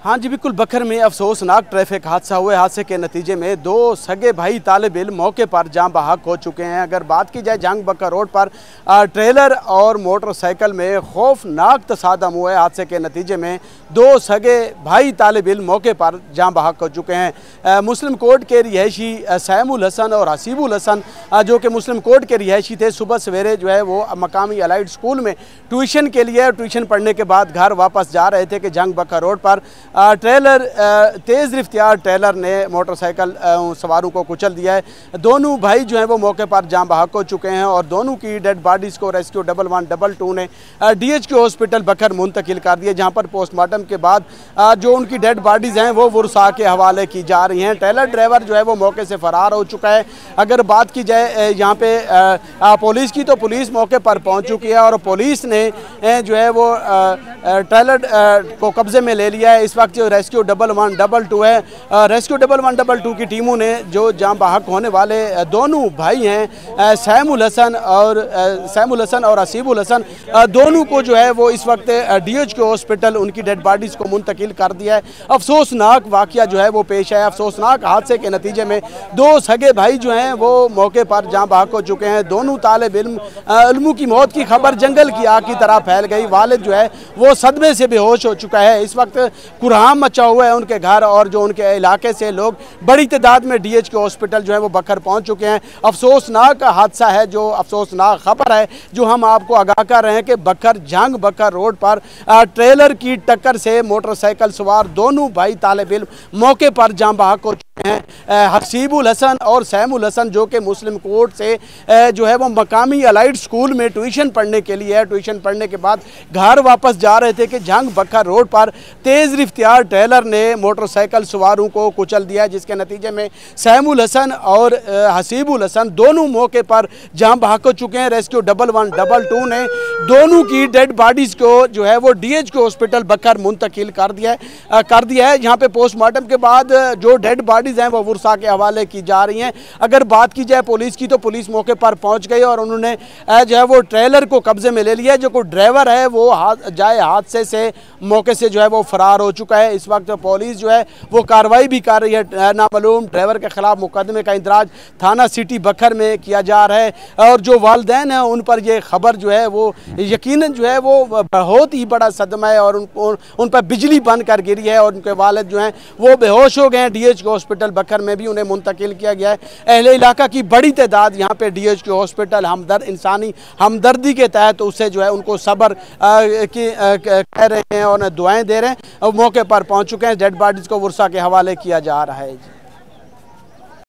हाँ जी बिल्कुल, बखर में अफसोसनाक ट्रैफिक हादसा हुए। हादसे के नतीजे में दो सगे भाई तालिब इल्म मौके पर जाँ बहक हो चुके हैं। अगर बात की जाए जंग बकर रोड पर ट्रेलर और मोटरसाइकिल में खौफनाक तसादम हुए। हादसे के नतीजे में दो सगे भाई तालिब इल्म मौके पर जाँ बहक हो चुके हैं। मुस्लिम कोर्ट के रिहायशी सैमुल हसन और हसीबुल हसन जो कि मुस्लिम कोर्ट के रिहायशी थे, सुबह सवेरे जो है वो मकामी अलाइड स्कूल में ट्यूशन के लिए ट्यूशन पढ़ने के बाद घर वापस जा रहे थे कि जंग बकर रोड पर ट्रेलर तेज़ रफ्तार ट्रेलर ने मोटरसाइकिल सवारों को कुचल दिया है। दोनों भाई जो हैं वो मौके पर जाँ बहक हो चुके हैं और दोनों की डेड बॉडीज़ को रेस्क्यू 1122 ने DHQ हॉस्पिटल बखर मुंतकिल कर दिया, जहाँ पर पोस्टमार्टम के बाद जो उनकी डेड बॉडीज़ हैं वो वुरसा के हवाले की जा रही हैं। ट्रेलर ड्राइवर जो है वो मौके से फ़रार हो चुका है। अगर बात की जाए यहाँ पे पुलिस की, तो पुलिस मौके पर पहुँच चुकी है और पुलिस ने जो है वो ट्रेलर को कब्जे में ले लिया है। इस वक्त जो रेस्क्यू 1122 है, रेस्क्यू 1122 की टीमों ने जो जाँ बहक होने वाले दोनों भाई हैं सैमुल हसन और हसीबुल हसन, दोनों को जो है वो इस वक्त DHQ हॉस्पिटल उनकी डेड बॉडीज़ को मुंतकिल कर दिया है। अफसोसनाक वाक़या जो है वो पेश है। अफसोसनाक हादसे के नतीजे में दो सगे भाई जो हैं वो मौके पर जाँ बहक हो चुके हैं। दोनों तालिब इल्मों की मौत की खबर जंगल की आग की तरह फैल गई। वालिद जो है वो सदमे से बेहोश हो चुका है। इस वक्त कुरहाम मचा हुआ है उनके घर और जो उनके इलाके से लोग बड़ी तादाद में DHQ हॉस्पिटल जो है वो बखर पहुंच चुके हैं। अफसोसनाक हादसा है, जो अफसोसनाक खबर है जो हम आपको आगाह कर रहे हैं कि बखर जंग बखर रोड पर ट्रेलर की टक्कर से मोटरसाइकिल सवार दोनों भाई तालिब इल्म मौके पर जाँ बहक हो चुके हैं। हसीबुल हसन और सैमुल हसन जो कि मुस्लिम कोर्ट से जो है वो मकामी अलाइड स्कूल में ट्यूशन पढ़ने के लिए ट्यूशन पढ़ने के बाद घर वापस जा रहे थे कि जंग बखर रोड पर तेज़ रफ्तार ट्रेलर ने मोटरसाइकिल सवारों को कुचल दिया, जिसके नतीजे में सैमुल हसन और हसीबुल हसन दोनों मौके पर जाँ बहक हो चुके हैं। रेस्क्यू 1122 ने दोनों की डेड बॉडीज़ को जो है वो DHQ हॉस्पिटल बखर मुंतकिल कर दिया है। यहाँ पे पोस्टमार्टम के बाद जो डेड बॉडीज़ हैं वो वुरसा के हवाले की जा रही हैं। अगर बात की जाए पुलिस की, तो पुलिस मौके पर पहुँच गई और उन्होंने जो है वो ट्रेलर को कब्जे में ले लिया। जो कोई ड्राइवर है वो हादसे से मौके से जो है वो फरार हो चुका है। इस वक्त पुलिस जो है वो कार्रवाई भी कर रही है। नामालूम ड्राइवर के खिलाफ मुकदमे का इंदराज थाना सिटी बखर में किया जा रहा है और जो वालिदैन हैं उन पर ये खबर जो है वो यकीनन जो है वो बहुत ही बड़ा सदमा है और उन पर बिजली बन कर गिरी है और उनके वालिद जो हैं वो बेहोश हो गए हैं। DHQ हॉस्पिटल बखर में भी उन्हें मुंतकिल किया गया है। अहले इलाका की बड़ी तादाद यहाँ पे DHQ हॉस्पिटल इंसानी हमदर्दी के तहत उससे जो है उनको सब्र कह रहे हैं और दुआएं दे रहे हैं और मौके पर पहुँच चुके हैं। डेड बॉडीज़ को वुरसा के हवाले किया जा रहा है।